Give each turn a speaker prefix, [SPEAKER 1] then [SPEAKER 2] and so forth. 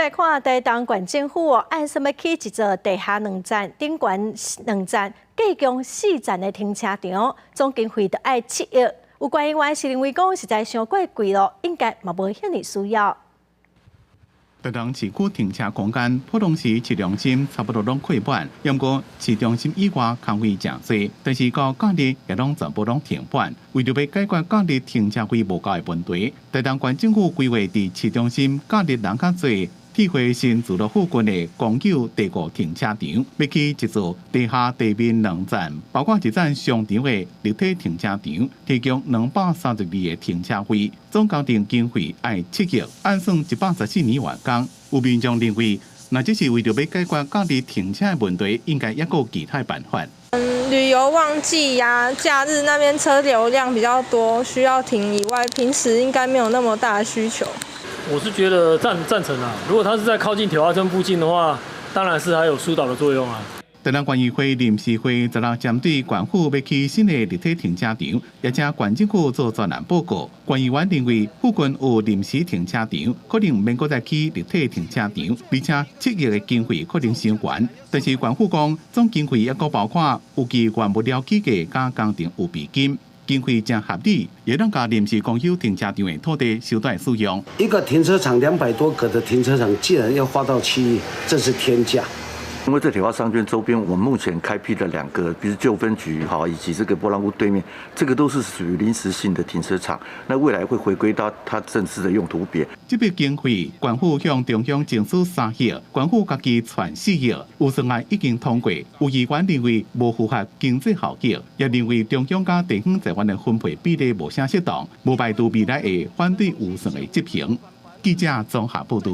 [SPEAKER 1] 来看，台东县政府按什么起一座地下2站、顶悬2站，计共4站的停车场，总经费就要7亿。有关员是认为讲实在伤过贵咯，应该嘛无遐尼需要。
[SPEAKER 2] 台东市区停车空间普通时市中心差不多拢亏本，不过市中心以外空位真多，但是到假日也拢全部拢停办。为着要解决假日停车费无够的问题，台东县政府规划伫市中心假日人较多。铁花新自乐附近的公有第5停车场，要起一座地下地面2站，包括一站商场的立体停车场，提供232个停车位，总工程经费要7亿，按算114年完工。有民众认为，那只是为着要解决假日停车的问题，应该也有其他办法。
[SPEAKER 3] 旅游旺季呀、假日那边车流量比较多，需要停以外，平时应该没有那么大的需求。
[SPEAKER 4] 我是觉得赞成啊，如果它是在靠近铁花村附近的话，当然是还有疏导的作用啊。
[SPEAKER 2] 台东县议会临时会16针对县府要起新的立体停车场，也请县政府做专栏报告。县议员认为附近有临时停车场，可能免搁再起立体停车场，而且7亿的经费可能伤悬。但是县府讲，总经费也搁包括有期原物料起价加工程有备金。经费正合理，也让甲临时公有停车场的土地收代使用。
[SPEAKER 5] 一个停车场200多个的停车场，竟然要花到7亿，这是天价。
[SPEAKER 6] 因为这铁花商圈周边，我们目前开辟的2个，比如旧分局以及这个波浪屋对面，这个都是属于临时性的停车场。那未来会回归到它正式的用途别。
[SPEAKER 2] 这笔经费，县府向中央征收3亿，县府家己传4亿，预算案已经通过。有议员认为无符合经济效益，也认为中央甲地方财源的分配比例无啥适当，无排除未来会反对预算的执行。记者综合报道。